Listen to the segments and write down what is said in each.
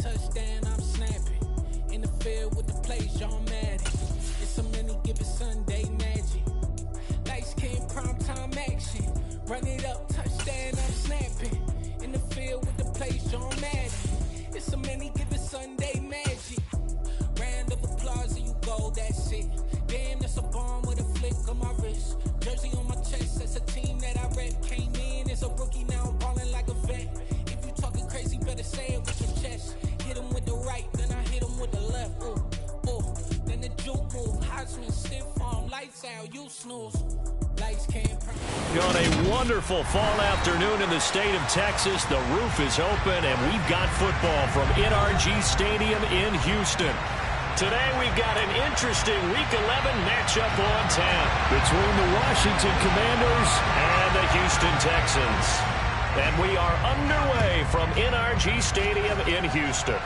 touchdown, I'm snapping. In the field with the plays, John Madden. It's a many given Sunday magic. Lights came primetime action. Run it up, touchdown, I'm snapping. In the field with the plays, John Madden. It's a many given Sunday magic. Round of applause and you go, that's it. Damn, that's a bomb with a flick on my wrist. Jersey on my chest, that's a team that I rep. Came in as a rookie, now I'm balling like a vet. If you talking crazy, better say it with your chest. Hit him with the right, then I hit him with the left. Ooh, ooh, then the juke move. Heisman, stiff arm, lights out, you snooze. Lights can't. On a wonderful fall afternoon in the state of Texas, the roof is open, and we've got football from NRG Stadium in Houston. Today we've got an interesting Week 11 matchup on tap between the Washington Commanders and the Houston Texans. And we are underway from NRG Stadium in Houston.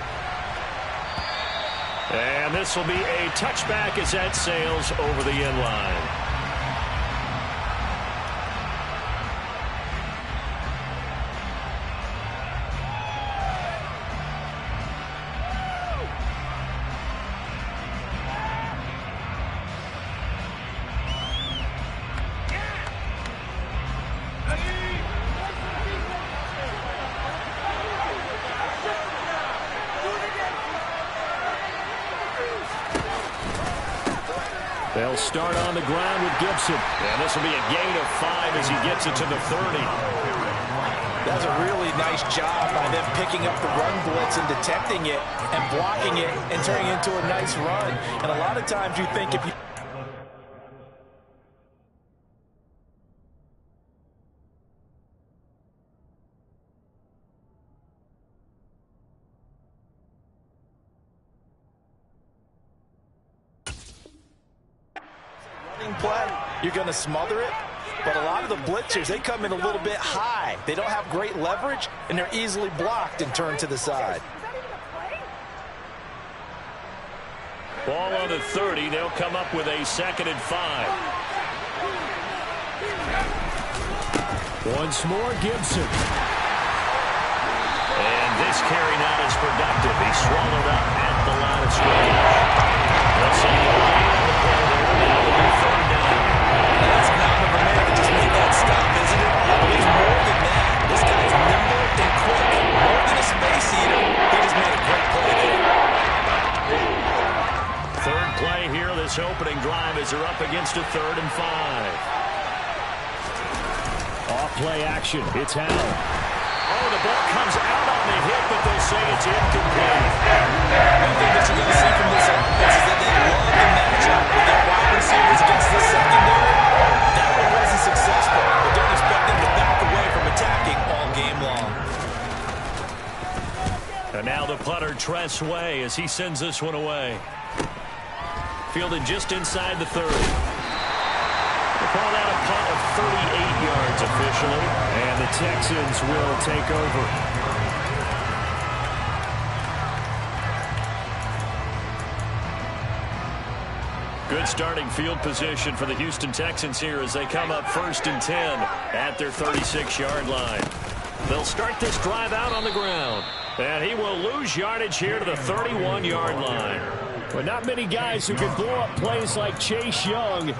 And this will be a touchback as that sails over the end line. They'll start on the ground with Gibson. And this will be a gain of 5 as he gets it to the 30. That's a really nice job by them picking up the run blitz and detecting it and blocking it and turning it into a nice run. And a lot of times you think if you... play, you're going to smother it, but a lot of the blitzers, they come in a little bit high. They don't have great leverage, and they're easily blocked and turned to the side. Ball on the 30. They'll come up with a 2nd and 5. Once more, Gibson. And this carry not as productive. He's swallowed up at the line of scrimmage. They'll see the line on the play there. Now it'll be 3rd down. That's a mountain of a man to just make that stop, isn't it? But he's more than that. This guy's nimble and quick. More than a space eater. He just made a great play there. 3rd play here, this opening drive as they're up against a 3rd and 5. Off play action. It's Howell. Oh, the ball comes out on the hit, but they'll say it's incomplete. One thing that you're going to see from this offense is that they love the matchup with their wide receivers against the secondary. That one wasn't successful, but don't expect them to back away from attacking all game long. And now the punter, Tress Way, as he sends this one away. Fielded just inside the 30. They call that a punt of 38 yards officially, and the Texans will take over. Good starting field position for the Houston Texans here as they come up 1st and 10 at their 36-yard line. They'll start this drive out on the ground, and he will lose yardage here to the 31-yard line. But not many guys who can blow up plays like Chase Young.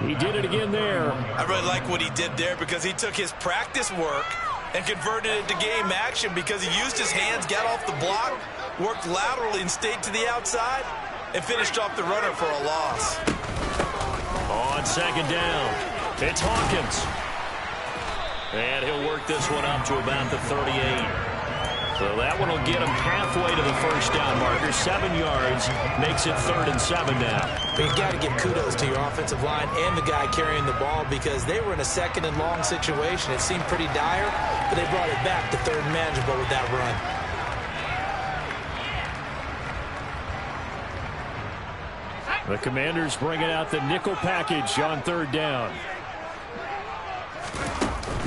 He did it again there. I really like what he did there because he took his practice work and converted it to game action because he used his hands, got off the block, worked laterally and stayed to the outside, and finished off the runner for a loss. On 2nd down, it's Hawkins. And he'll work this one up to about the 38. So that one will get him halfway to the 1st down marker. 7 yards makes it 3rd and 7 now. But you've got to give kudos to your offensive line and the guy carrying the ball because they were in a 2nd and long situation. It seemed pretty dire, but they brought it back to 3rd and manageable with that run. The Commanders bringing out the nickel package on 3rd down.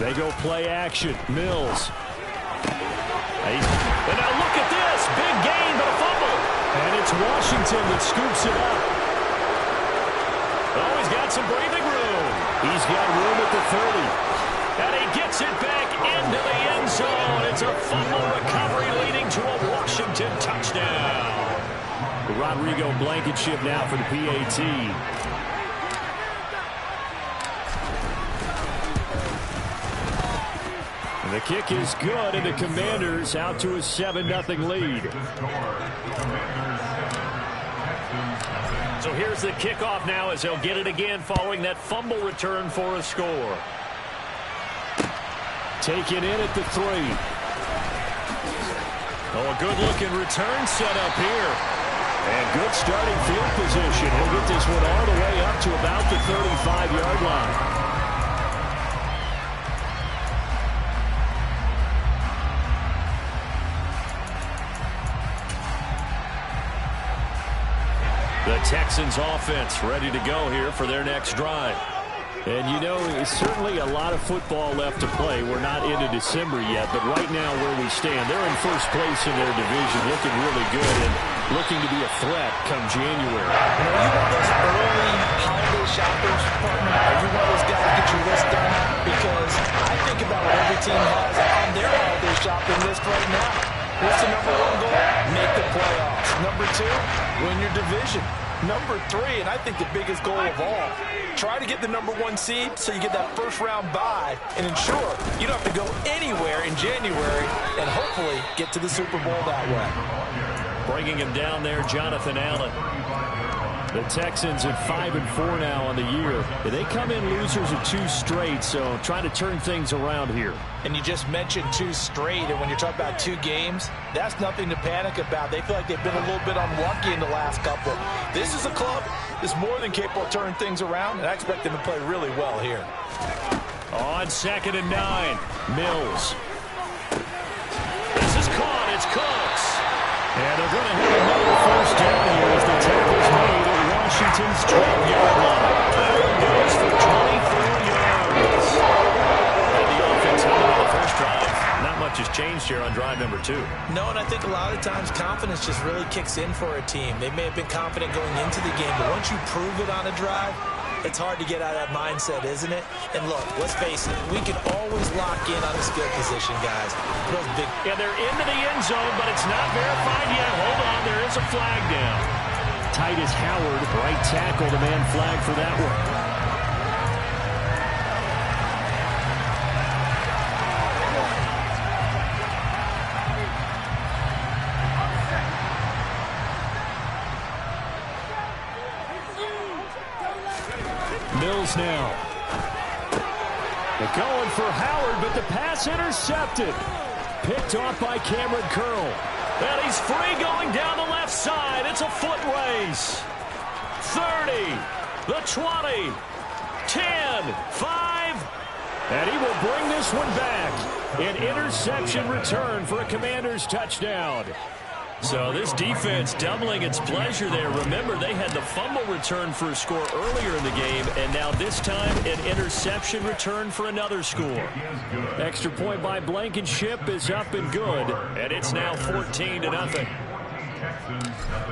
They go play action. Mills. And now look at this. Big gain, but a fumble. And it's Washington that scoops it up. Oh, he's got some breathing room. He's got room at the 30. And he gets it back into the end zone. It's a fumble recovery leading to a Washington touchdown. Rodrigo Blankenship now for the PAT. And the kick is good, and the Commanders out to a 7-0 lead. So here's the kickoff now as they'll get it again following that fumble return for a score. Taken in at the 3. Oh, a good-looking return set up here. And good starting field position. He'll get this one all the way up to about the 35-yard line. The Texans offense ready to go here for their next drive. And you know, it's certainly a lot of football left to play. We're not into December yet, but right now where we stand, they're in first place in their division, looking really good and looking to be a threat come January. You know, you want those early holiday shoppers, partner? Are you one of those guys to get your list done? Because I think about what every team has on their holiday shopping list right now. What's the number 1 goal? Make the playoffs. Number 2, win your division. Number 3, and I think the biggest goal of all, try to get the number 1 seed so you get that first-round bye and ensure you don't have to go anywhere in January and hopefully get to the Super Bowl that way. Bringing him down there, Jonathan Allen. The Texans at 5-4 now on the year. They come in losers of 2 straight, so trying to turn things around here. And you just mentioned 2 straight, and when you're talking about 2 games, that's nothing to panic about. They feel like they've been a little bit unlucky in the last couple. This is a club that's more than capable of turning things around, and I expect them to play really well here. On 2nd and 9, Mills. This is caught. It's Cooks. And they're going to have another first down here as the tackle's made at Washington's 12-yard line. That one goes for 24 yards. And the offense held on the first drive. Not much has changed here on drive number 2. No, and I think a lot of times confidence just really kicks in for a team. They may have been confident going into the game, but once you prove it on a drive, it's hard to get out of that mindset, isn't it? And look, let's face it, we can always lock in on a skill position, guys. Yeah, they're into the end zone, but it's not verified yet. Hold on, there is a flag down. Titus Howard, right tackle, the man flag for that one. Mills now. They're going for Howard, but the pass intercepted. Picked off by Cameron Curl. And he's free going down the left side. It's a foot race. 30, the 20, 10, 5. And he will bring this one back. An interception return for a Commanders touchdown. So this defense doubling its pleasure there. Remember, they had the fumble return for a score earlier in the game, and now this time an interception return for another score. Extra point by Blankenship is up and good, and it's now 14-0.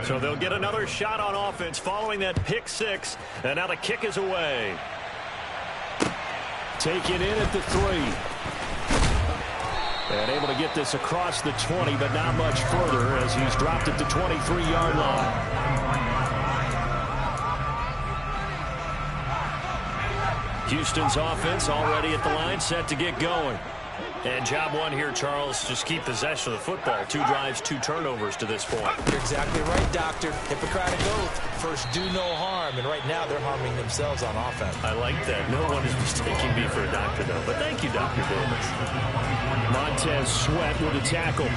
So they'll get another shot on offense following that pick 6, and now the kick is away. Taken in at the 3. And able to get this across the 20, but not much further as he's dropped at the 23-yard line. Houston's offense already at the line, set to get going. And job 1 here, Charles, just keep possession of the football. 2 drives, 2 turnovers to this point. You're exactly right, Doctor. Hippocratic oath. First, do no harm. And right now, they're harming themselves on offense. I like that. No one is mistaking me for a doctor, though. But thank you, Dr. Davis. Montez Sweat with a tackle.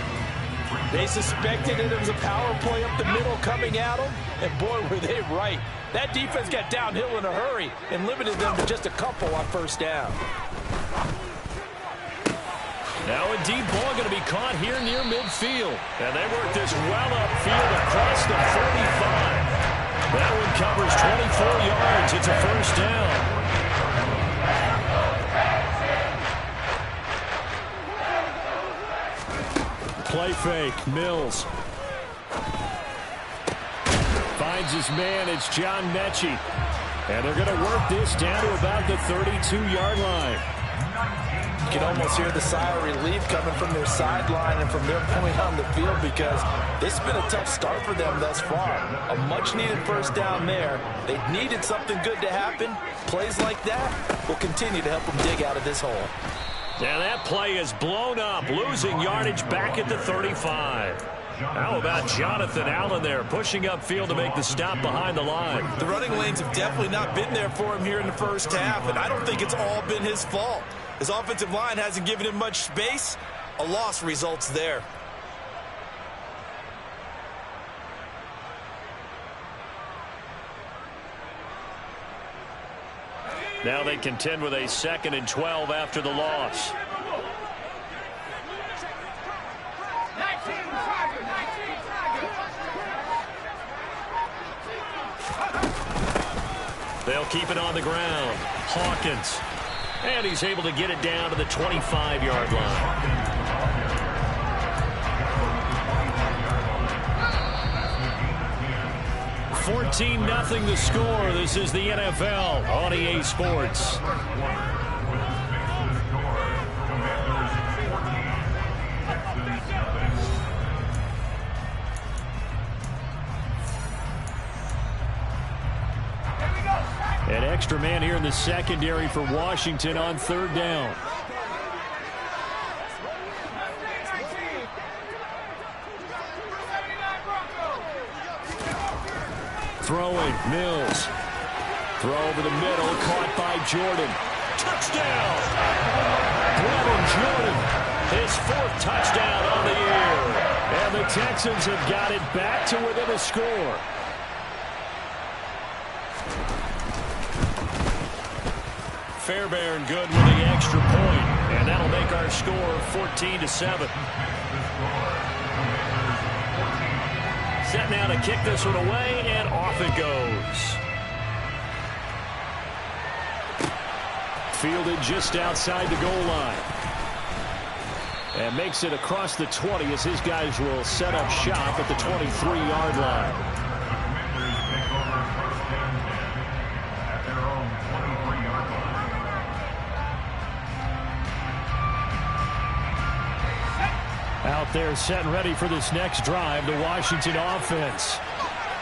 They suspected it was a power play up the middle coming at them. And, boy, were they right. That defense got downhill in a hurry and limited them to just a couple on first down. Now a deep ball going to be caught here near midfield. And they work this well upfield across the 45. That one covers 24 yards. It's a first down. Play fake. Mills. Finds his man. It's John Mechie. And they're going to work this down to about the 32-yard line. You can almost hear the sigh of relief coming from their sideline and from their point on the field, because this has been a tough start for them thus far. A much-needed first down there. They needed something good to happen. Plays like that will continue to help them dig out of this hole. Now that play is blown up, losing yardage back at the 35. How about Jonathan Allen there, pushing upfield to make the stop behind the line? The running lanes have definitely not been there for him here in the first half, and I don't think it's all been his fault. His offensive line hasn't given him much space. A loss results there. Now they contend with a 2nd and 12 after the loss. They'll keep it on the ground. Hawkins. And he's able to get it down to the 25-yard line. $14-0 the score. This is the NFL on EA Sports. An extra man here in the secondary for Washington on 3rd down. Throwing, Mills. Throw over the middle, caught by Jordan. Touchdown! Brevin Jordan, his 4th touchdown on the year. And the Texans have got it back to within a score. Fairbairn good with the extra point, and that'll make our score 14-7. Set now to kick this one away, and off it goes. Fielded just outside the goal line. And makes it across the 20 as his guys will set up shop at the 23-yard line. Out there set and ready for this next drive, the Washington offense.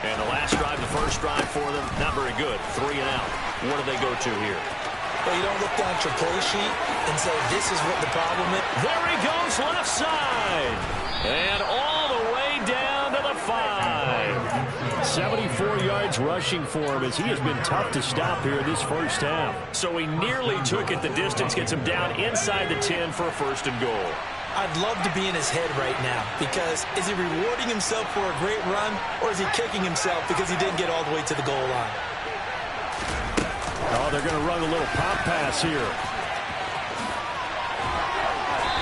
And the last drive, the first drive for them, not very good. 3 and out. What do they go to here? Well, you don't look down at your play sheet and say, this is what the problem is. There he goes, left side. And all the way down to the 5. 74 yards rushing for him, as he has been tough to stop here this first half. So he nearly took it the distance, gets him down inside the 10 for a 1st and goal. I'd love to be in his head right now, because is he rewarding himself for a great run, or is he kicking himself because he didn't get all the way to the goal line? Oh, they're going to run a little pop pass here.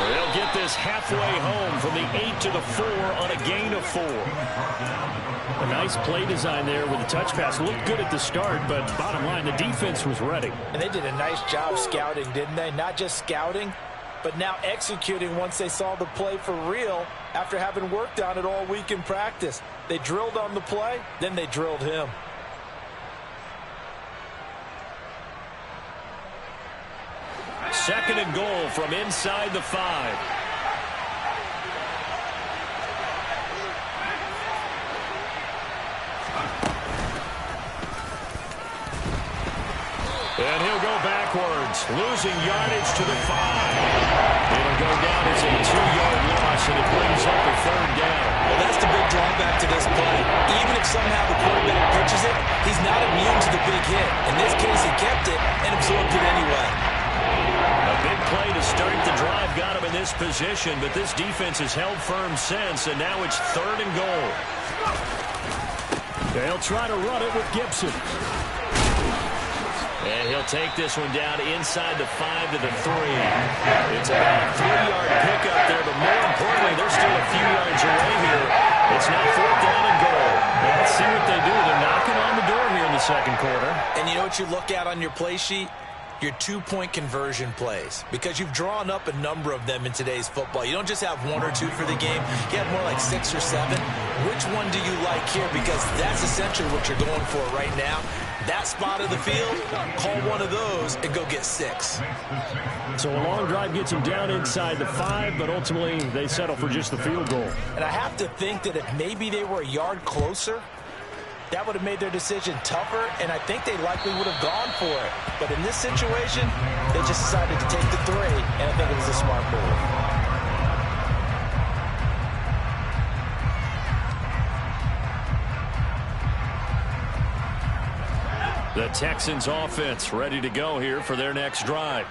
They'll get this halfway home from the 8 to the 4 on a gain of 4. A nice play design there with the touch pass. Looked good at the start, but bottom line, the defense was ready. And they did a nice job scouting, didn't they? Not just scouting, but now executing once they saw the play for real after having worked on it all week in practice. They drilled on the play, then they drilled him. Second and goal from inside the 5. And he'll go backwards, losing yardage to the 5. It'll go down as a 2-yard loss, and it brings up a 3rd down. Well, that's the big drawback to this play. Even if somehow the quarterback pitches it, he's not immune to the big hit. In this case, he kept it and absorbed it anyway. A big play to start the drive got him in this position, but this defense has held firm since, and now it's 3rd and goal. They'll try to run it with Gibson. And he'll take this one down inside the 5 to the 3. It's about a 3-yard pickup there, but more importantly, they're still a few yards away here. It's now 4th down and goal. Well, let's see what they do. They're knocking on the door here in the second quarter. And you know what you look at on your play sheet? Your 2-point conversion plays, because you've drawn up a number of them in today's football. You don't just have 1 or 2 for the game. You have more like 6 or 7. Which one do you like here? Because that's essentially what you're going for right now. that spot of the field, call one of those and go get 6. So a long drive gets them down inside the 5, but ultimately they settle for just the field goal. And I have to think that if maybe they were a yard closer, that would have made their decision tougher, and I think they likely would have gone for it. But in this situation, they just decided to take the 3, and I think it was a smart move. The Texans offense ready to go here for their next drive.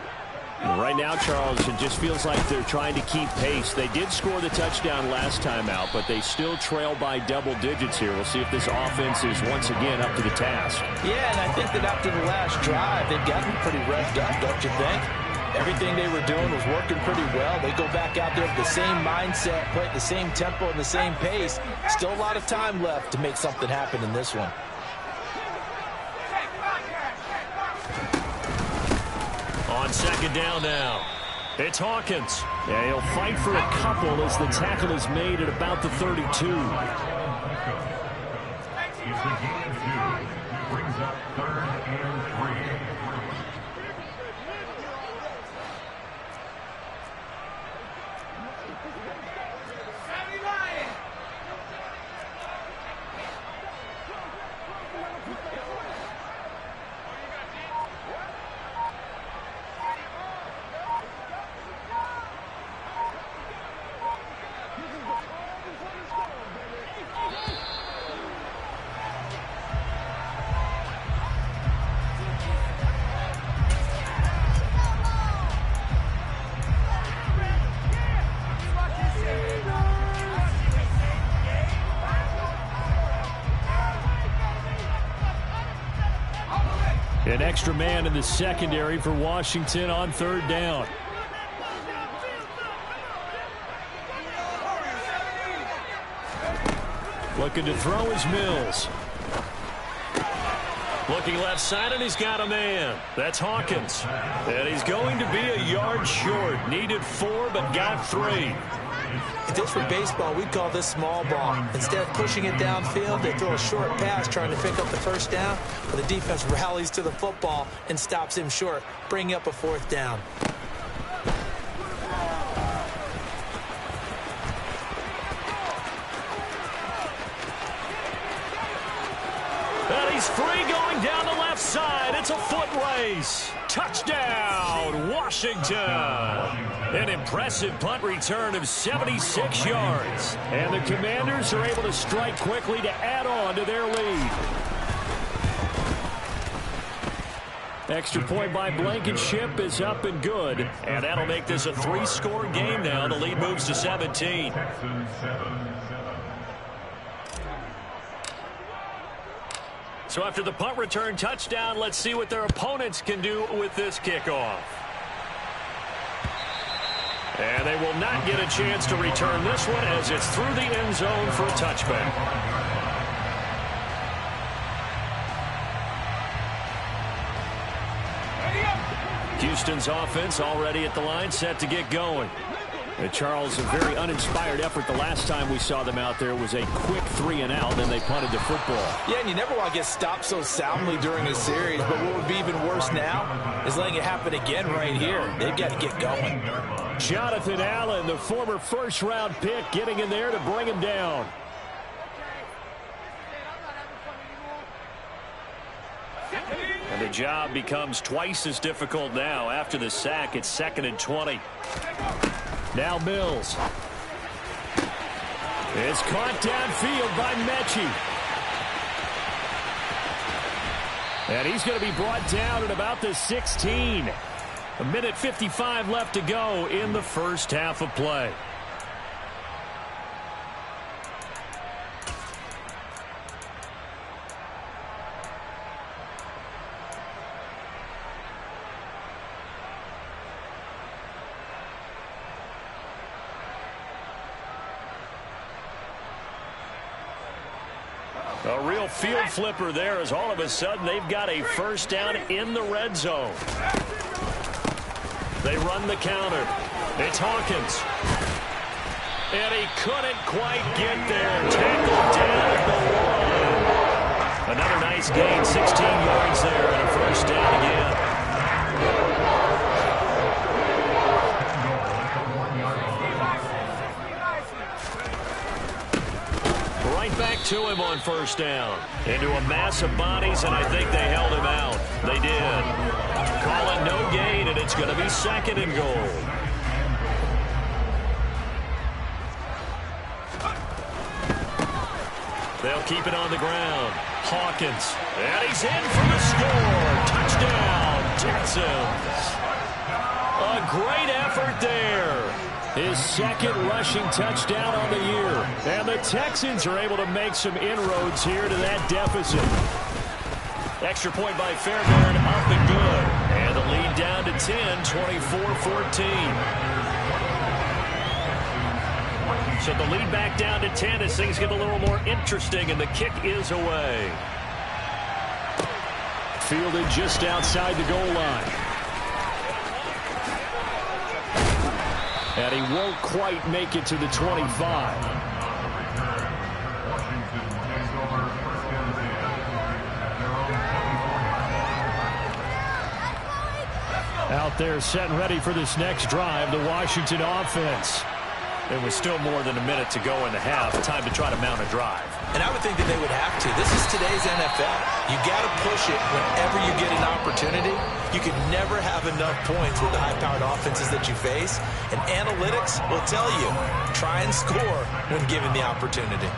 And right now, Charles, it just feels like they're trying to keep pace. They did score the touchdown last time out, but they still trail by double digits here. We'll see if this offense is once again up to the task. Yeah, and I think that after the last drive, they've gotten pretty revved up, don't you think? Everything they were doing was working pretty well. They go back out there with the same mindset, play at the same tempo and the same pace. Still a lot of time left to make something happen in this one. On second down now, it's Hawkins. Yeah, he'll fight for a couple as the tackle is made at about the 32. Brings up 3rd and 3. An extra man in the secondary for Washington on 3rd down. Looking to throw is Mills. Looking left side, and he's got a man. That's Hawkins. And he's going to be a yard short. Needed 4, but got 3. If this were baseball, we'd call this small ball. Instead of pushing it downfield, they throw a short pass trying to pick up the 1st down, but the defense rallies to the football and stops him short, bringing up a 4th down. And he's free going down the left side. It's a foot race. Touchdown, Washington. An impressive punt return of 76 yards. And the Commanders are able to strike quickly to add on to their lead. Extra point by Blankenship is up and good. And that'll make this a 3-score game now. The lead moves to 17. So after the punt return touchdown, let's see what their opponents can do with this kickoff. And they will not get a chance to return this one as it's through the end zone for a touchback. Houston's offense already at the line, set to get going. And Charles, a very uninspired effort the last time we saw them out there was a quick 3-and-out, and they punted the football. Yeah, and you never want to get stopped so soundly during a series, but what would be even worse now is letting it happen again right here. They've got to get going. Jonathan Allen, the former first-round pick, getting in there to bring him down. And the job becomes twice as difficult now. After the sack, it's 2nd and 20. Now Mills. It's caught downfield by Mechie. And he's going to be brought down at about the 16. 1:55 left to go in the first half of play. A real field flipper there as all of a sudden they've got a first down in the red zone. They run the counter. It's Hawkins. And he couldn't quite get there. Tackled down at the 1. Another nice gain, 16 yards there, and a first down again. Right back to him on first down. Into a mass of bodies, and I think they held him out. They did. Call it no gain, and it's going to be second and goal. They'll keep it on the ground. Hawkins. And he's in for the score. Touchdown, Texans. A great effort there. His second rushing touchdown on the year. And the Texans are able to make some inroads here to that deficit. Extra point by Fairbairn, up and good. And the lead down to 10, 24-14. So the lead back down to 10 as things get a little more interesting, and the kick is away. Fielded just outside the goal line. And he won't quite make it to the 25. Out there set and ready for this next drive, the Washington offense. There was still more than a minute to go in the half. Time to try to mount a drive. And I would think that they would have to. This is today's NFL. You got to push it whenever you get an opportunity. You can never have enough points with the high-powered offenses that you face. And analytics will tell you, try and score when given the opportunity.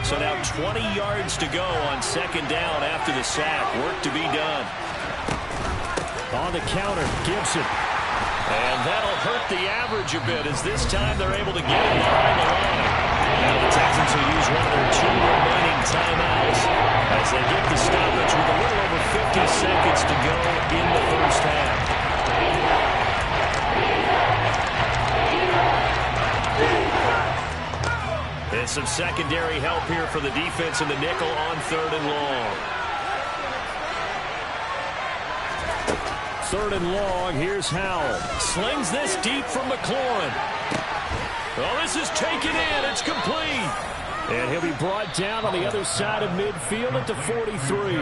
So now 20 yards to go on second down after the sack. Work to be done. On the counter, Gibson. And that'll hurt the average a bit as this time they're able to get it behind the line. Now the Texans will use one of their 2 remaining timeouts as they get the stoppage with a little over 50 seconds to go in the first half. And some secondary help here for the defense in the nickel on 3rd and long. 3rd and long, here's Howell. Slings this deep from McLaurin. Oh, this is taken in. It's complete. And he'll be brought down on the other side of midfield at the 43.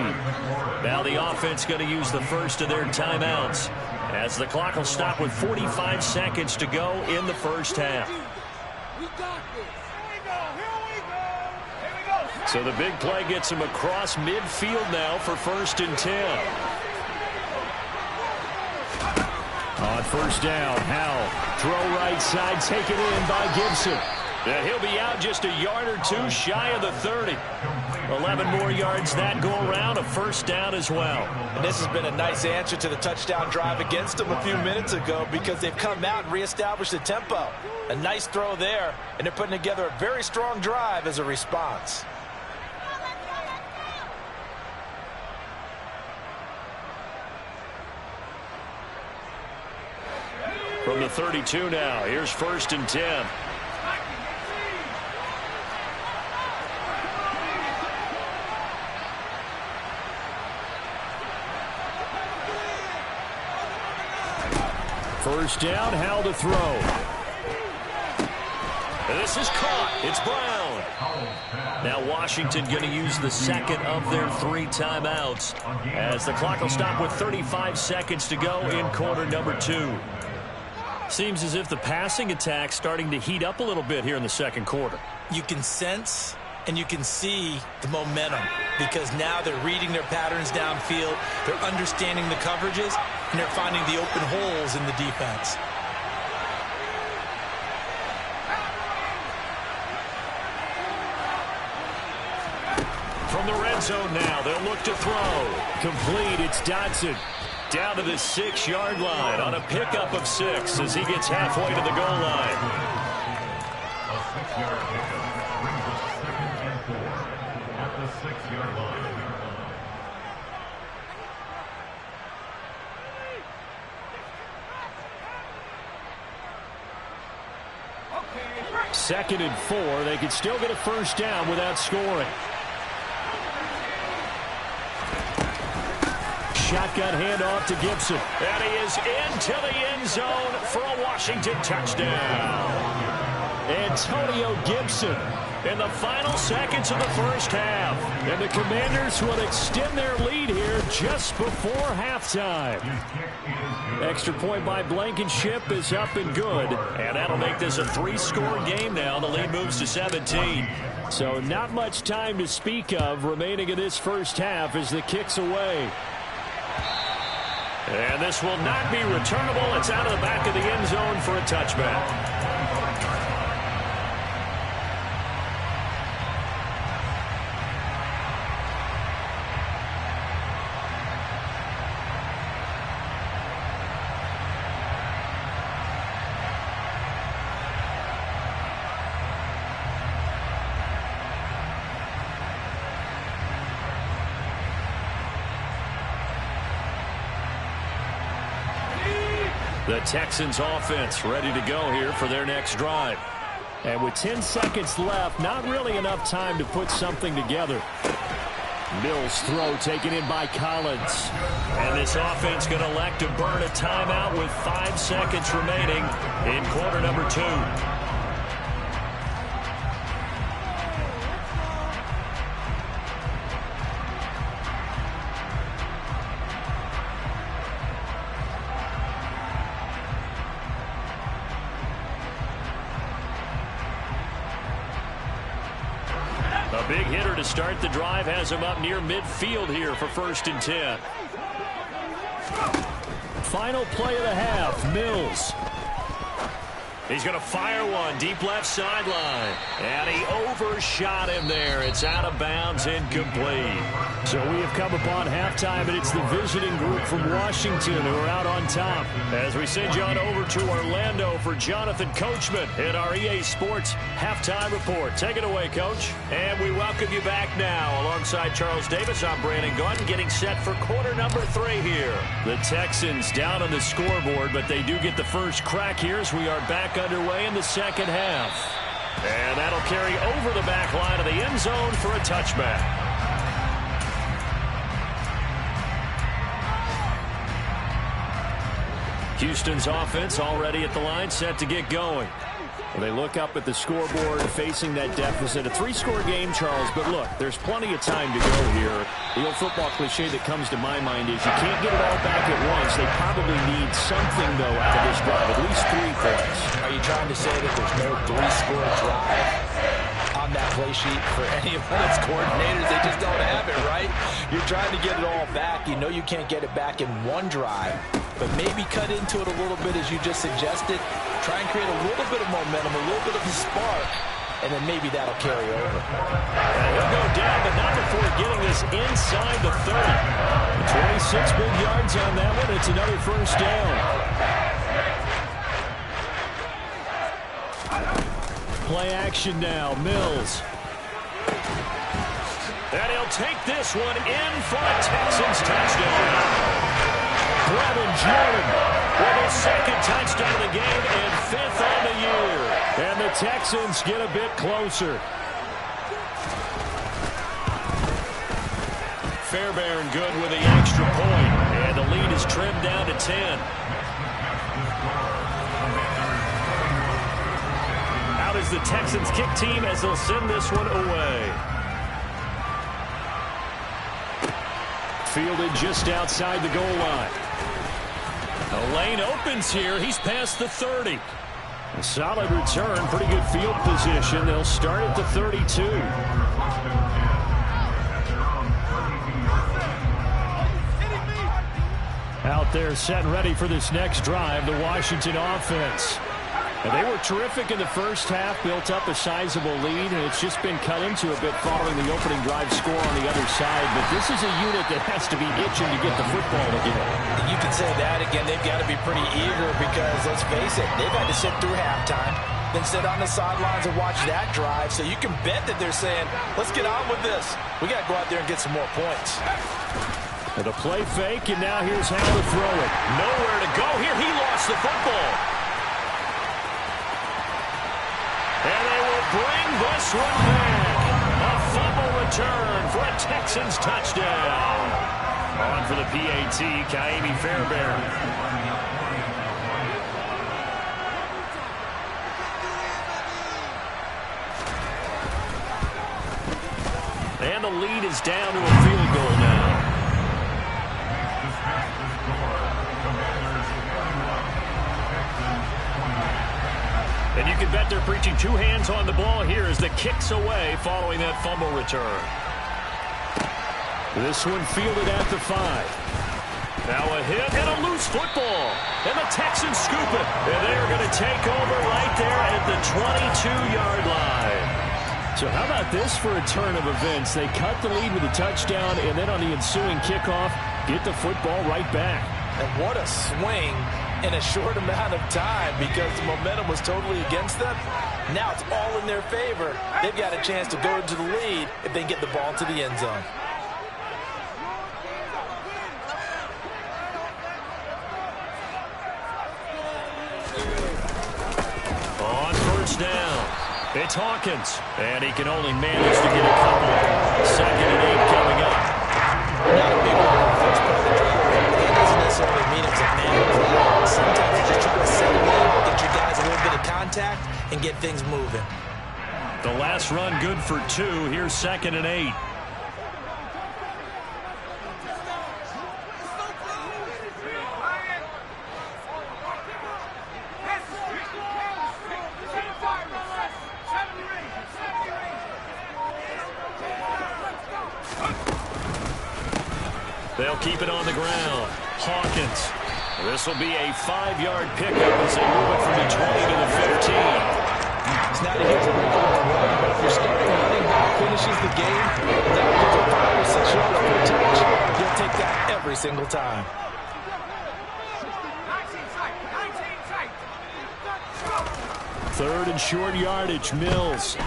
Now the offense going to use the first of their timeouts as the clock will stop with 45 seconds to go in the first half. So the big play gets him across midfield now for 1st and 10. On first down, Howell. Throw right side, taken in by Gibson. And he'll be out just a yard or 2 shy of the 30. 11 more yards that go around, a first down as well. And this has been a nice answer to the touchdown drive against them a few minutes ago because they've come out and reestablished the tempo. A nice throw there, and they're putting together a very strong drive as a response. From the 32 now, here's 1st and 10. First down, Howell to throw. And this is caught. It's Brown. Now Washington going to use the second of their 3 timeouts as the clock will stop with 35 seconds to go in quarter number 2. Seems as if the passing attack's starting to heat up a little bit here in the second quarter. You can sense and you can see the momentum because now they're reading their patterns downfield, they're understanding the coverages, and they're finding the open holes in the defense. From the red zone now, they'll look to throw. Complete, it's Dotson. Down to the 6-yard line on a pickup of 6 as he gets halfway to the goal line. A 6-yard pickup brings us 2nd and 4 at the 6-yard line. 2nd and 4. They could still get a first down without scoring. shotgun handoff to Gibson. And he is into the end zone for a Washington touchdown. Antonio Gibson in the final seconds of the first half. And the Commanders will extend their lead here just before halftime. Extra point by Blankenship is up and good. And that'll make this a 3-score game now. The lead moves to 17. So not much time to speak of remaining in this first half as the kick's away. And this will not be returnable. It's out of the back of the end zone for a touchback. The Texans offense ready to go here for their next drive. And with 10 seconds left, not really enough time to put something together. Mills' throw taken in by Collins. And this offense going to elect to burn a timeout with 5 seconds remaining in quarter number 2. A big hitter to start the drive has him up near midfield here for 1st and 10. Final play of the half, Mills. He's going to fire one deep left sideline. And he overshot him there. It's out of bounds, incomplete. So we have come upon halftime, and it's the visiting group from Washington who are out on top. As we send you on over to Orlando for Jonathan Coachman in our EA Sports Halftime Report. Take it away, Coach. And we welcome you back now. Alongside Charles Davis, I'm Brandon Gunn, getting set for quarter number 3 here. The Texans down on the scoreboard, but they do get the first crack here as we are back underway in the second half. And that'll carry over the back line of the end zone for a touchback. Houston's offense already at the line, set to get going. Well, they look up at the scoreboard facing that deficit. A 3-score game, Charles, but look, there's plenty of time to go here. The old football cliche that comes to my mind is you can't get it all back at once. They probably need something, though, out of this drive, at least 3 points. Are you trying to say that there's no 3-score drive on that play sheet for any of its coordinators? They just don't have it, right? You're trying to get it all back. You know you can't get it back in one drive, but maybe cut into it a little bit as you just suggested. Try and create a little bit of momentum, a little bit of a spark, and then maybe that'll carry over. And he'll go down, but not before getting this inside the 30. 26 big yards on that one. It's another first down. Play action now. Mills. And he'll take this one in for a Texans touchdown. Brevin Jordan with his 2nd touchdown of the game and 5th on the year. And the Texans get a bit closer. Fairbairn good with the extra point. And the lead is trimmed down to 10. Out is the Texans kick team as they'll send this one away. Fielded just outside the goal line. A lane opens here. He's past the 30. A solid return. Pretty good field position. They'll start at the 32. Out there set and ready for this next drive, the Washington offense. And they were terrific in the first half, built up a sizable lead, and it's just been cut into a bit following the opening drive score on the other side. But this is a unit that has to be itching to get the football again. You can say that again. They've got to be pretty eager because, let's face it, they've had to sit through halftime, then sit on the sidelines and watch that drive. So you can bet that they're saying, let's get on with this. We got to go out there and get some more points. And a play fake, and now here's how to throw it. Nowhere to go here. He lost the football. And they will bring this one back. A fumble return for a Texans touchdown. On for the PAT, Kaimi Fairbairn. And the lead is down to a field goal now. And you can bet they're preaching two hands on the ball here as the kick's away following that fumble return. This one fielded at the 5. Now a hit and a loose football. And the Texans scoop it. And they're going to take over right there at the 22-yard line. So how about this for a turn of events? They cut the lead with a touchdown, and then on the ensuing kickoff, get the football right back. And what a swing in a short amount of time because the momentum was totally against them. Now it's all in their favor. They've got a chance to go into the lead if they get the ball to the end zone. On first down, it's Hawkins, and he can only manage to get a couple. 2nd and 8 coming up. Not a big one on the first part of the drive. That doesn't necessarily mean it's a man play. Sometimes you just try to settle in, get your guys a little bit of contact, and get things moving. The last run good for 2. Here's 2nd and 8. They'll keep it on the ground. Hawkins. This will be a 5-yard pickup as they move it from the 20 to the 15. It's not a huge wrinkle in the run, but if your starting running back finishes the game without a 5 or 6 yards per touch, you'll take that every single time. Third and short yardage, Mills.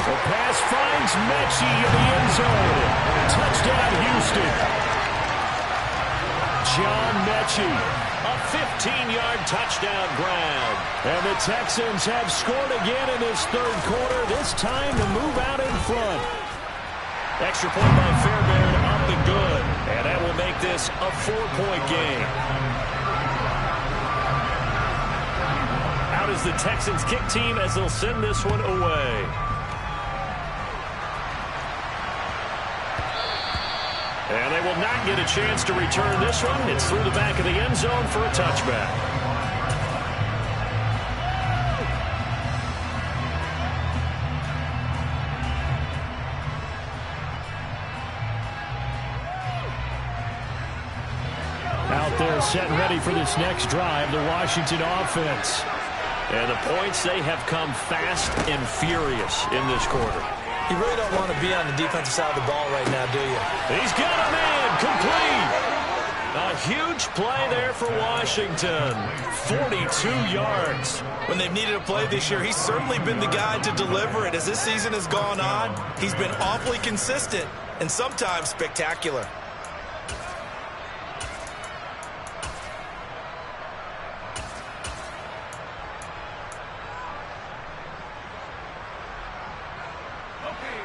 The pass finds Mechie in the end zone. Touchdown, Houston. John Mechie, a 15-yard touchdown grab. And the Texans have scored again in this third quarter, this time to move out in front. Extra point by Fairbairn, up and good. And that will make this a 4-point game. Out is the Texans kick team as they'll send this one away. And they will not get a chance to return this one. It's through the back of the end zone for a touchback. Out there set and ready for this next drive, the Washington offense. And the points, they have come fast and furious in this quarter. You really don't want to be on the defensive side of the ball right now, do you? He's got a man, complete. A huge play there for Washington. 42 yards. When they've needed a play this year, he's certainly been the guy to deliver it. As this season has gone on, he's been awfully consistent and sometimes spectacular.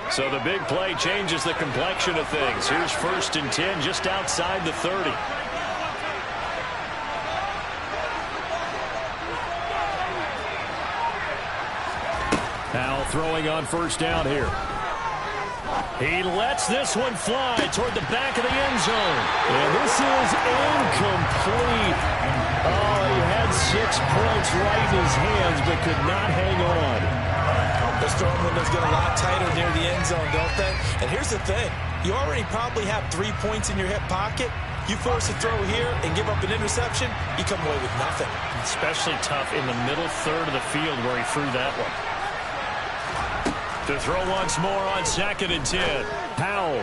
So the big play changes the complexion of things. Here's 1st and 10 just outside the 30. Now throwing on first down here. He lets this one fly toward the back of the end zone. And this is incomplete. Oh, he had 6 points right in his hands but could not hang on. The storm windows get a lot tighter near the end zone, don't they? And here's the thing. You already probably have 3 points in your hip pocket. You force a throw here and give up an interception, you come away with nothing. Especially tough in the middle third of the field where he threw that one. To throw once more on 2nd and 10. Powell.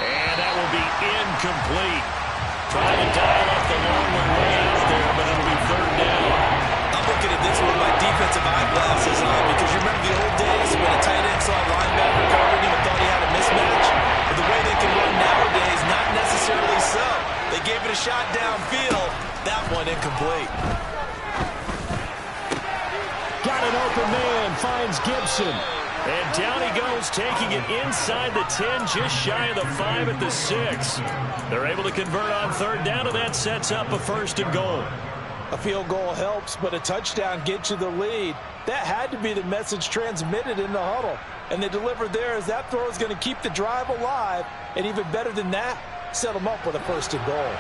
And that will be incomplete. Trying to dial up the long one way out there, but it'll be 3rd down. I'm looking at this with my defensive eyeglasses on because you remember the old days when a tight end saw a linebacker covering him and thought he had a mismatch? But the way they can run nowadays, not necessarily so. They gave it a shot downfield. That one incomplete. Got an open man. finds Gibson. And down he goes, taking it inside the 10, just shy of the 5 at the 6. They're able to convert on third down, and that sets up a 1st and goal. A field goal helps, but a touchdown gets you the lead. That had to be the message transmitted in the huddle. And they delivered there as that throw is going to keep the drive alive. And even better than that, set them up with a 1st and goal.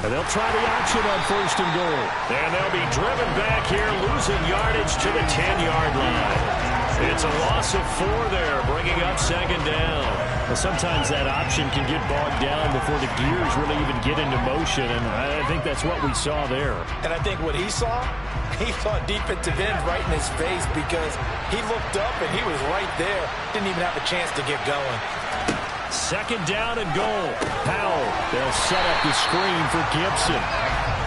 And they'll try the option on 1st and goal. And they'll be driven back here, losing yardage to the 10-yard line. It's a loss of 4 there, bringing up 2nd down. Well, sometimes that option can get bogged down before the gears really even get into motion, and I think that's what we saw there. And I think what he saw defensive end right in his face because he looked up and he was right there. Didn't even have a chance to get going. 2nd down and goal. Powell, they'll set up the screen for Gibson.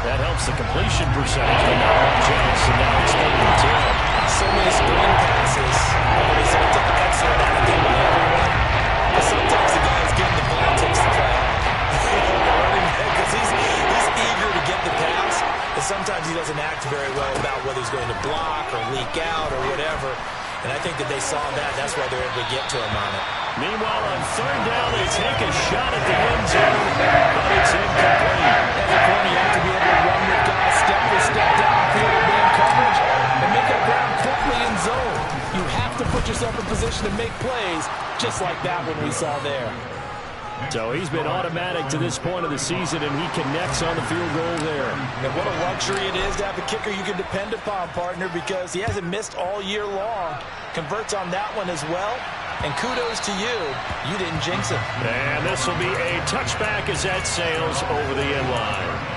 That helps the completion percentage, but not much else, and now it's 3rd and 10. So many screen passes. The result of excellent acting by everyone. But sometimes the guy who's getting the ball takes the play off. Because he's eager to get the pass, and sometimes he doesn't act very well about whether he's going to block or leak out or whatever. And I think that they saw that. That's why they're able to get to him on it. Meanwhile, on 3rd down, they take a shot at the end zone, but it's incomplete. As a corner, you have to be able to run with guys step for step downfield in man coverage and make up ground quickly in zone. You have to put yourself in position to make plays, just like that one we saw there. So he's been automatic to this point of the season, and he connects on the field goal there. And what a luxury it is to have a kicker you can depend upon, partner, because he hasn't missed all year long. Converts on that one as well. And kudos to you. You didn't jinx him. And this will be a touchback as that sails over the end line.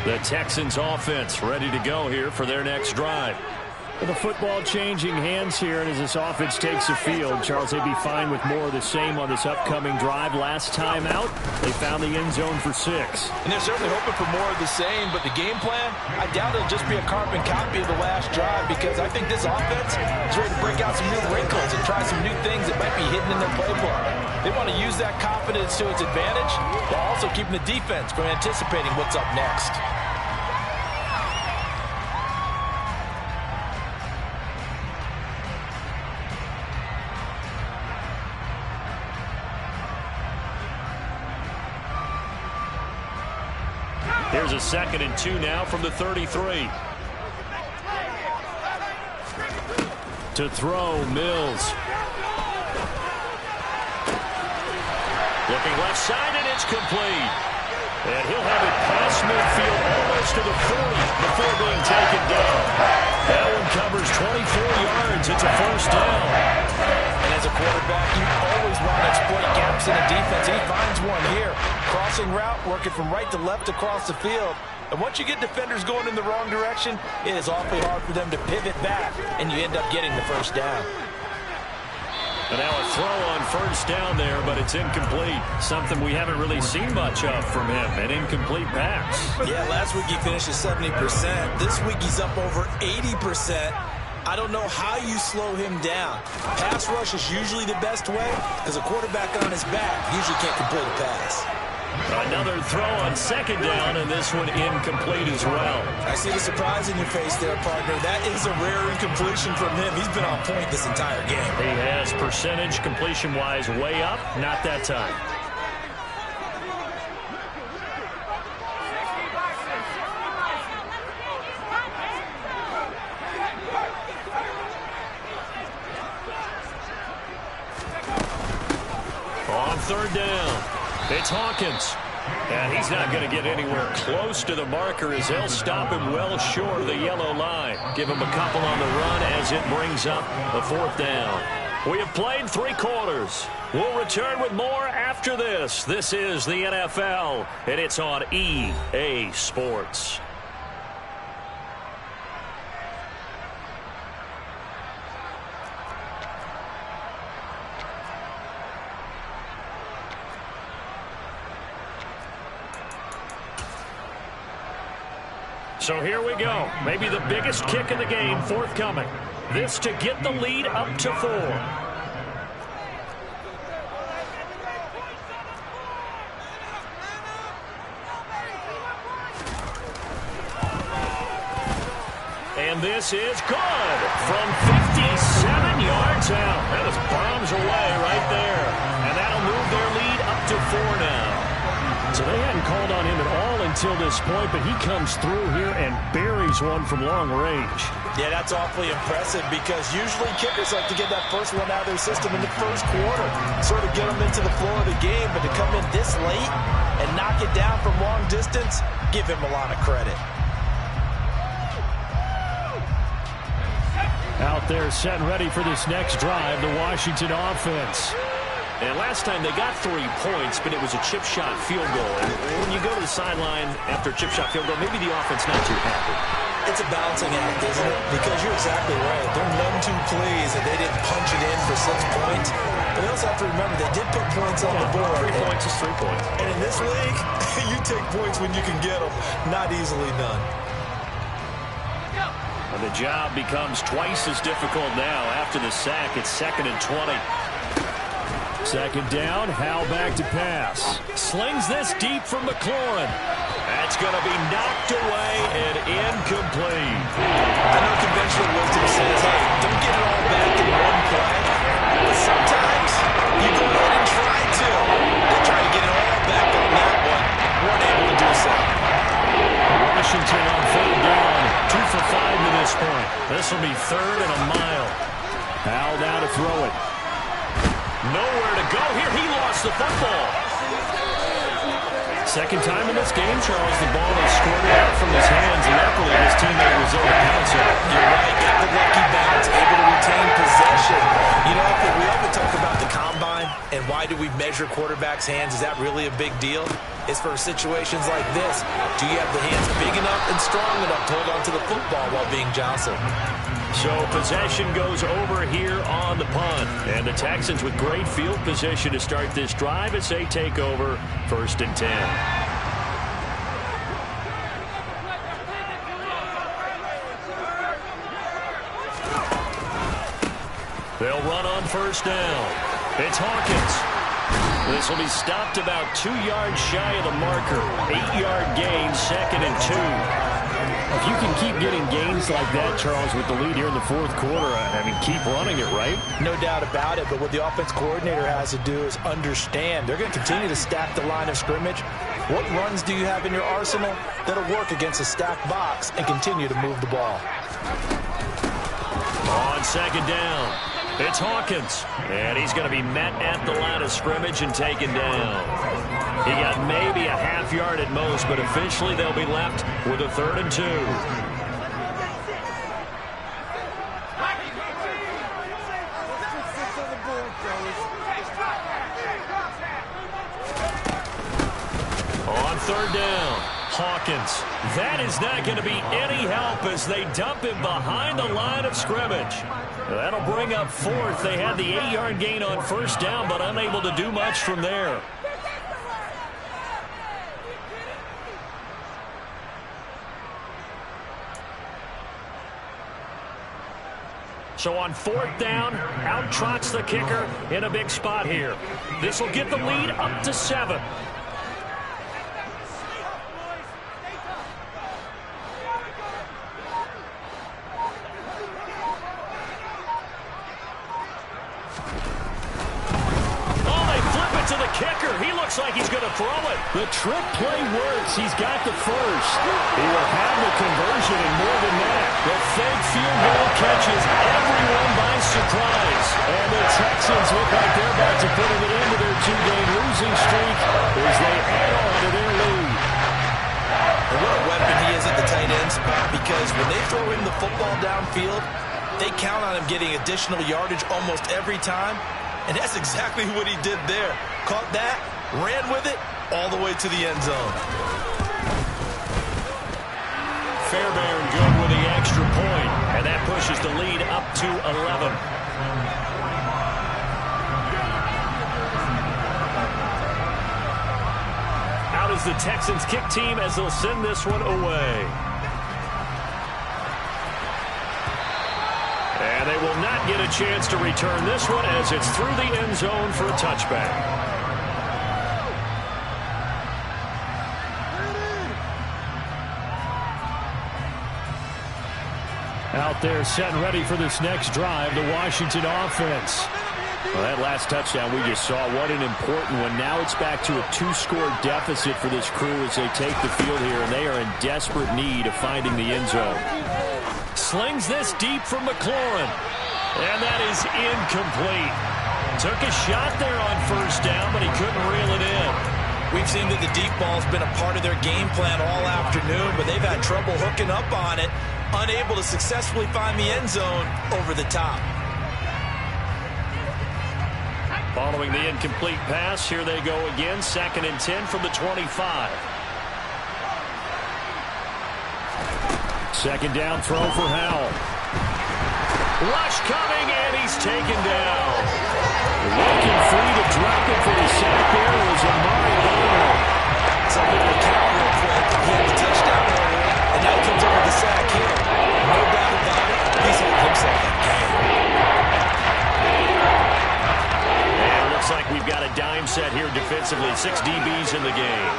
The Texans offense ready to go here for their next drive. With the football changing hands here, and as this offense takes the field, Charles, they'd be fine with more of the same on this upcoming drive. Last time out, they found the end zone for 6. And they're certainly hoping for more of the same, but the game plan, I doubt it'll just be a carbon copy of the last drive, because I think this offense is ready to break out some new wrinkles and try some new things that might be hidden in their playbook. They want to use that confidence to its advantage while also keeping the defense from anticipating what's up next. Here's a 2nd and 2 now from the 33. To throw, Mills. Looking left side, and it's complete. And he'll have it past midfield almost to the 40 before being taken down. That one covers 24 yards. It's a 1st down. And as a quarterback, you always want to exploit gaps in the defense. He finds one here. Crossing route, working from right to left across the field. And once you get defenders going in the wrong direction, it is awfully hard for them to pivot back, and you end up getting the 1st down. And now a throw on 1st down there, but it's incomplete. Something we haven't really seen much of from him, an incomplete pass. Yeah, last week he finished at 70%. This week he's up over 80%. I don't know how you slow him down. Pass rush is usually the best way because a quarterback on his back usually can't complete a pass. Another throw on 2nd down, and this one incomplete as well. I see the surprise in your face there, partner. That is a rare incompletion from him. He's been on point this entire game. He has percentage completion-wise way up, not that time. On 3rd down. It's Hawkins, and he's not going to get anywhere close to the marker as they'll stop him well short of the yellow line. Give him a couple on the run as it brings up the 4th down. We have played 3 quarters. We'll return with more after this. This is the NFL, and it's on EA Sports. So here we go. Maybe the biggest kick of the game forthcoming. This to get the lead up to 4. And this is good from 57 yards out. That was bombs away right there. And that'll move their lead up to 4 now. So they hadn't called on him at all until this point, but he comes through here and buries one from long range. Yeah, that's awfully impressive because usually kickers like to get that first one out of their system in the first quarter, sort of get them into the flow of the game, but to come in this late and knock it down from long distance, give him a lot of credit. Out there set and ready for this next drive, the Washington offense. And last time they got 3 points, but it was a chip shot field goal. And when you go to the sideline after a chip shot field goal, maybe the offense not too happy. It's a balancing act, isn't it? Because you're exactly right. They're none too pleased that they didn't punch it in for 6 points. But they also have to remember they did put points on the board. 3 points is 3 points. And in this league, you take points when you can get them. Not easily done. And the job becomes twice as difficult now after the sack. It's 2nd and 20. Second down, Howell back to pass. Slings this deep from McLaurin. That's going to be knocked away and incomplete. I know conventional wisdom says, hey, don't get it all back in one play. But sometimes you go ahead and try to. They try to get it all back on that one. Weren't able to do so. Washington on 3rd down. 2 for 5 to this point. This will be 3rd and a mile. Howell now to throw it. Nowhere to go here. He lost the football. Second time in this game, Charles, the ball is squirted out from his hands, and luckily his teammate was able to bounce it. You're right. Got the lucky bounce, able to retain possession. You know, we often talk about the combine and why do we measure quarterbacks' hands. Is that really a big deal? It's for situations like this. Do you have the hands big enough and strong enough to hold onto the football while being jostled? So possession goes over here on the punt. And the Texans with great field position to start this drive as they take over 1st and 10. They'll run on 1st down. It's Hawkins. This will be stopped about 2 yards shy of the marker. 8-yard gain, 2nd and 2. If you can keep getting gains like that, Charles, with the lead here in the 4th quarter, I mean, keep running it, right? No doubt about it, but what the offense coordinator has to do is understand. They're going to continue to stack the line of scrimmage. What runs do you have in your arsenal that'll work against a stacked box and continue to move the ball? On 2nd down, it's Hawkins. And he's going to be met at the line of scrimmage and taken down. He got maybe a half yard at most, but officially they'll be left with a 3rd and 2. On 3rd down, Hawkins. That is not going to be any help as they dump him behind the line of scrimmage. That'll bring up 4th. They had the 8-yard gain on 1st down, but unable to do much from there. So on 4th down, out trots the kicker in a big spot here. This will get the lead up to 7. To the kicker. He looks like he's going to throw it. The trick play works. He's got the first. He will have the conversion and more than that. The fake field goal catches everyone by surprise. And the Texans look like they're about to put an end to their 2-game losing streak as they add on to their lead. And what a weapon he is at the tight end spot, because when they throw in the football downfield, they count on him getting additional yardage almost every time. And that's exactly what he did there. Caught that, ran with it, all the way to the end zone. Fairbairn good with the extra point, and that pushes the lead up to 11. Out is the Texans kick team as they'll send this one away. not get a chance to return this one as it's through the end zone for a touchback. Out there set and ready for this next drive, the Washington offense. Well, that last touchdown we just saw, what an important one. Now it's back to a 2-score deficit for this crew as they take the field here, and they are in desperate need of finding the end zone. Slings this deep from McLaurin, and that is incomplete. Took a shot there on first down, but he couldn't reel it in. We've seen that the deep ball's been a part of their game plan all afternoon, but they've had trouble hooking up on it, unable to successfully find the end zone over the top. Following the incomplete pass, here they go again, 2nd and 10 from the 25. Second down throw for Howell. Rush coming, and he's taken down. Looking free to drop it for the sack there was Amari Barber. Something to count real quick. He had the touchdown earlier, and now he comes up with the sack here. No doubt about it. He's hit himself that game. And it looks like we've got a dime set here defensively. 6 DBs in the game.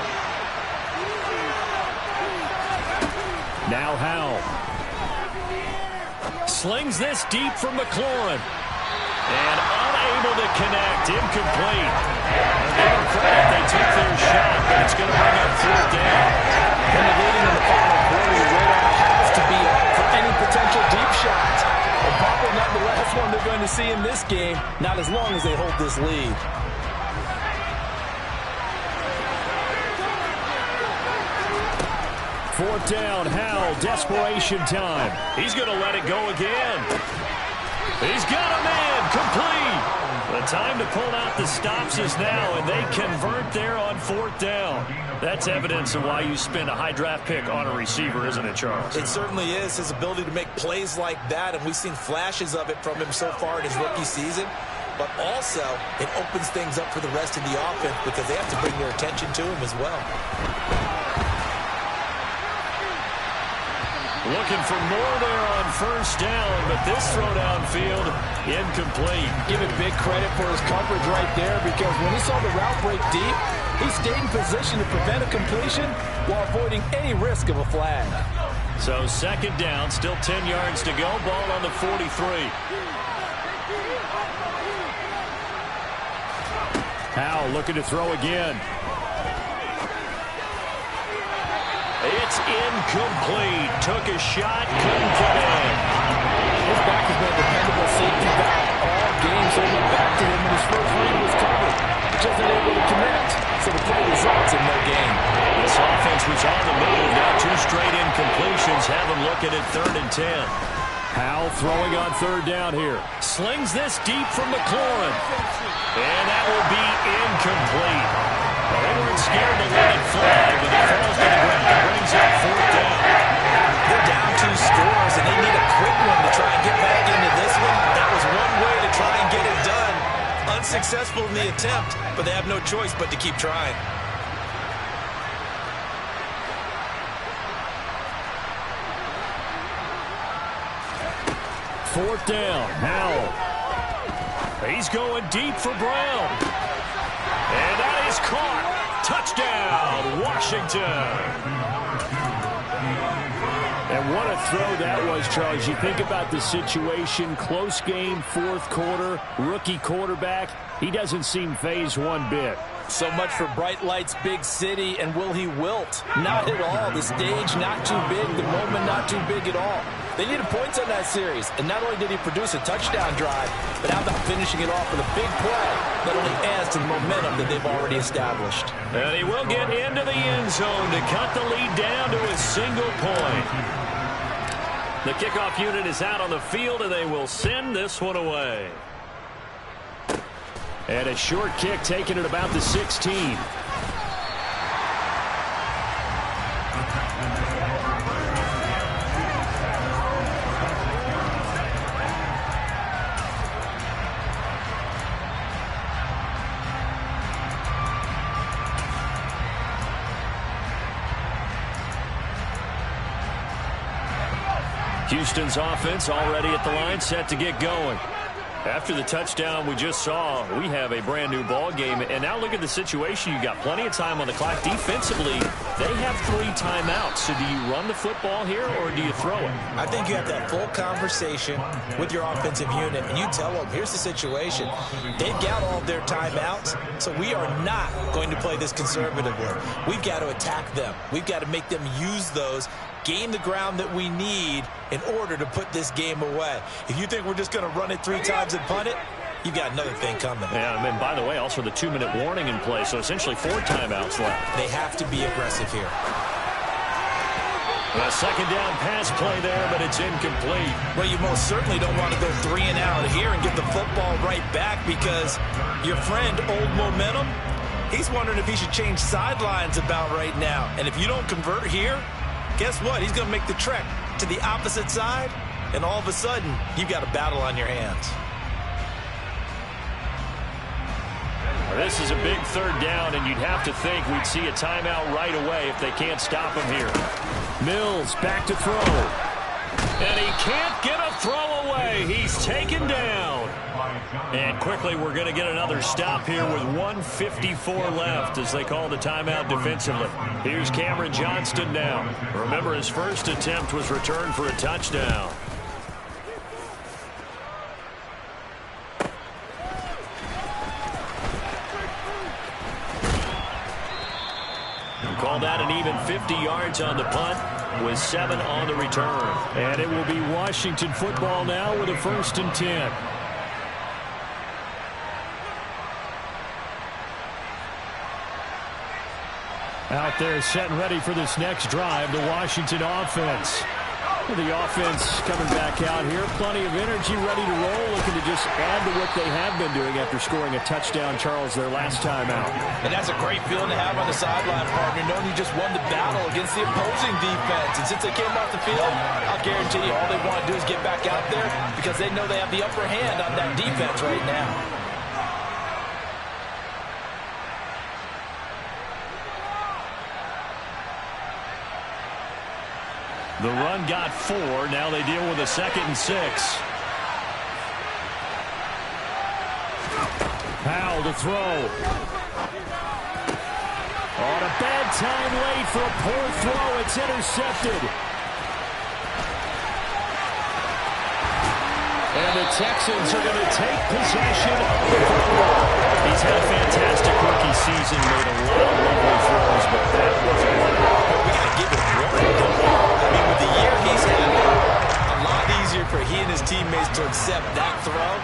Now Howell. Slings this deep from McLaurin. And unable to connect. Incomplete. Give them credit. They took their shot, but it's going to bring up 4th down. When you're leading in the final quarter, your radar has to be up for any potential deep shots. And probably not the last one they're going to see in this game, not as long as they hold this lead. Fourth down, Howell, desperation time. He's going to let it go again. He's got a man, complete. The time to pull out the stops is now, and they convert there on 4th down. That's evidence of why you spend a high draft pick on a receiver, isn't it, Charles? It certainly is, his ability to make plays like that, and we've seen flashes of it from him so far in his rookie season. But also, it opens things up for the rest of the offense because they have to bring their attention to him as well. Looking for more there on first down, but this throw downfield, incomplete. Give it big credit for his coverage right there because when he saw the route break deep, he stayed in position to prevent a completion while avoiding any risk of a flag. So 2nd down, still 10 yards to go, ball on the 43. Howell looking to throw again. It's incomplete. Took a shot, couldn't get in. His back has been a dependable safety back all game, so he went back to him when his first read was covered. Just unable to connect, so the play results in no gain. This offense was on the move. Now 2 straight incompletions have them looking at 3rd and 10. Howell throwing on 3rd down here. Slings this deep from McLaurin. And that will be incomplete. Well, they weren't scared to let it fly, but it falls to the ground and brings up 4th down. They're down 2 scores, and they need a quick one to try and get back into this one. That was one way to try and get it done. Unsuccessful in the attempt, but they have no choice but to keep trying. Fourth down, Howell. He's going deep for Brown. And that is caught. Touchdown, Washington. And what a throw that was, Charles. You think about the situation, close game, 4th quarter, rookie quarterback. He doesn't seem phased one bit. So much for bright lights, big city, and will he wilt? Not at all. The stage not too big, the moment not too big at all. They needed points on that series, and not only did he produce a touchdown drive, but how about finishing it off with a big play that only adds to the momentum that they've already established. And he will get into the end zone to cut the lead down to a single point. The kickoff unit is out on the field, and they will send this one away. And a short kick taken at about the 16. Houston's offense already at the line, set to get going. After the touchdown we just saw, we have a brand new ball game. And now look at the situation. You got plenty of time on the clock. Defensively, they have 3 timeouts. So do you run the football here or do you throw it? I think you have that full conversation with your offensive unit, and you tell them, here's the situation. They've got all of their timeouts, so we are not going to play this conservatively. We've got to attack them. We've got to make them use those, gain the ground that we need in order to put this game away. If you think we're just going to run it 3 times and punt it, you've got another thing coming. Yeah, and by the way, also the 2-minute warning in play, so essentially 4 timeouts left. They have to be aggressive here. A second down pass play there, but it's incomplete. Well, you most certainly don't want to go 3 and out here and get the football right back, because your friend, Old Momentum, he's wondering if he should change sidelines about right now. And if you don't convert here, guess what? He's going to make the trek to the opposite side, and all of a sudden, you've got a battle on your hands. This is a big third down, and you'd have to think we'd see a timeout right away if they can't stop him here. Mills back to throw. And he can't get a throw away. He's taken down. And quickly we're going to get another stop here with 1:54 left as they call the timeout defensively. Here's Cameron Johnston now. Remember, his first attempt was returned for a touchdown. Call that an even 50 yards on the punt with 7 on the return. And it will be Washington football now with a 1st and 10. Out there set and ready for this next drive, the Washington offense. The offense coming back out here. Plenty of energy, ready to roll, looking to just add to what they have been doing after scoring a touchdown, Charles, their last time out. And that's a great feeling to have on the sideline, partner, knowing you just won the battle against the opposing defense. And since they came off the field, I'll guarantee you all they want to do is get back out there, because they know they have the upper hand on that defense right now. The run got 4. Now they deal with a 2nd and 6. Powell to throw. On a bad time late for a poor throw. It's intercepted. And the Texans are going to take possession of the football. He's had a fantastic rookie season, made a lot of lovely throws, but that wasn't one. We got to give it one. I mean, with the year he's had, a lot easier for he and his teammates to accept that throw,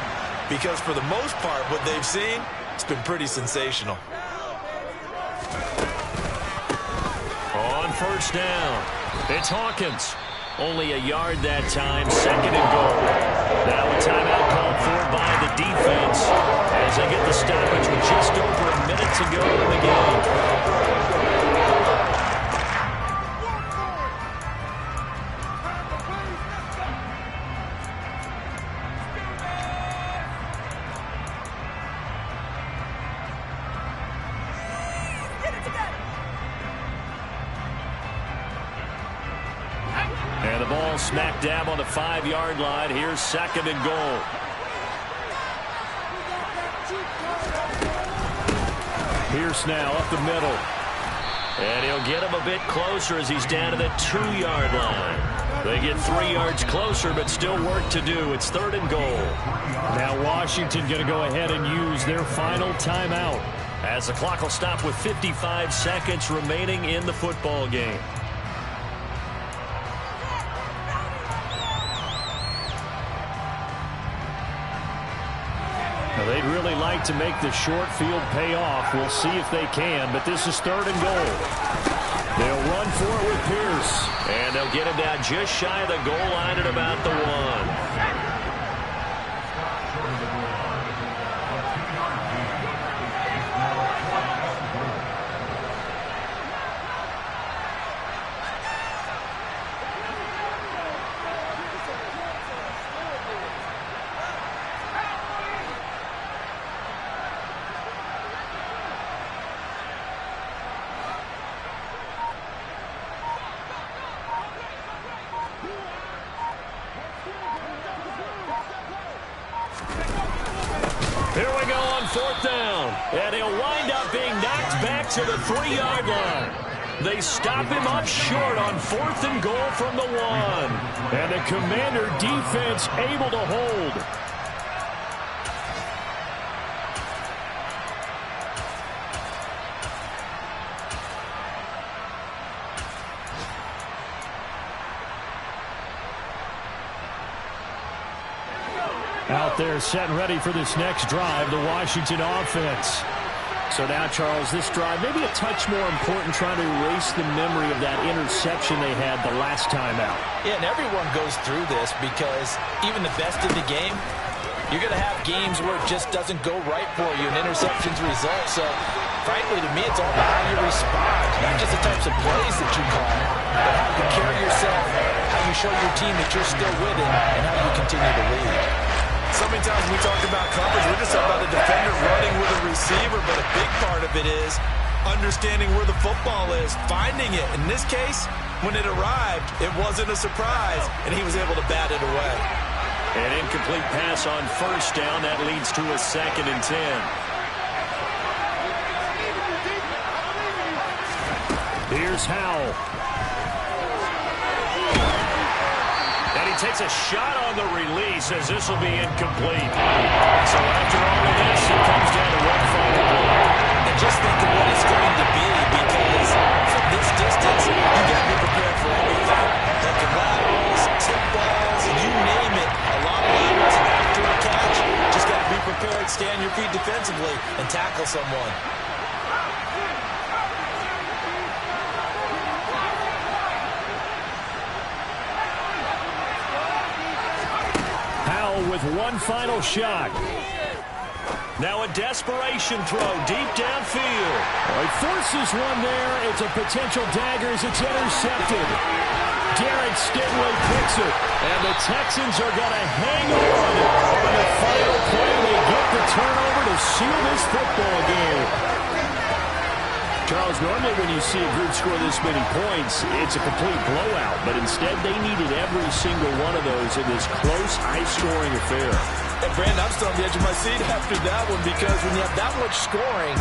because for the most part, what they've seen, it's been pretty sensational. On 1st down, it's Hawkins. Only a yard that time, 2nd and goal. Now a timeout called for by the defense as they get the stoppage with just over a minute to go in the game. And the ball smack dab on the 5-yard line. Here's 2nd and goal. Pierce now up the middle. And he'll get him a bit closer as he's down to the 2-yard line. They get 3 yards closer, but still work to do. It's 3rd and goal. Now Washington going to go ahead and use their final timeout as the clock will stop with 55 seconds remaining in the football game. Now they'd really like to make the short field pay off. We'll see if they can, but this is 3rd and goal. They'll run for it with Pierce. And they'll get him down just shy of the goal line at about the 1. 4th down, and he'll wind up being knocked back to the 3-yard line. They stop him up short on 4th and goal from the 1. And the Commander defense able to hold. Out there set and ready for this next drive, the Washington offense. So now, Charles, this drive maybe a touch more important, trying to erase the memory of that interception they had the last time out. Yeah, and everyone goes through this because even the best in the game, you're going to have games where it just doesn't go right for you, and interceptions result. So, frankly, to me, it's all about how you respond, not just the types of plays that you call, but how you carry yourself, how you show your team that you're still with it, and how you continue to lead. So many times we talk about coverage, we're just talking about a defender running with a receiver, but a big part of it is understanding where the football is, finding it. In this case, when it arrived, it wasn't a surprise, and he was able to bat it away. An incomplete pass on 1st down. That leads to a 2nd and 10. Here's Howell. And he takes a shot on the release as this will be incomplete. So after all of this, it comes down to one final play. And just think of what it's going to be, because from this distance, you got to be prepared for everything. Like the laterals, tip balls, you name it. A lot of laterals, and after a catch, just got to be prepared, stay on your feet defensively, and tackle someone. With one final shot. Now a desperation throw deep downfield. He forces one there. It's a potential dagger as it's intercepted. Derek Stingley picks it. And the Texans are going to hang on the final play. They get the turnover to seal this football game. Charles, normally when you see a group score this many points, it's a complete blowout. But instead, they needed every single one of those in this close, high-scoring affair. And Brandon, I'm still on the edge of my seat after that one, because when you have that much scoring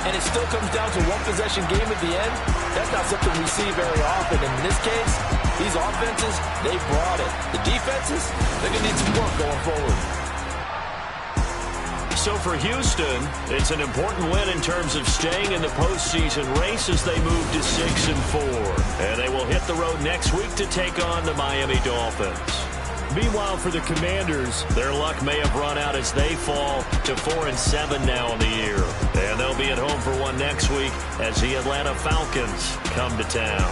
and it still comes down to one possession game at the end, that's not something we see very often. And in this case, these offenses, they brought it. The defenses, they're going to need some work going forward. So for Houston, it's an important win in terms of staying in the postseason race as they move to 6-4. And they will hit the road next week to take on the Miami Dolphins. Meanwhile, for the Commanders, their luck may have run out as they fall to 4-7 now in the year. And they'll be at home for one next week as the Atlanta Falcons come to town.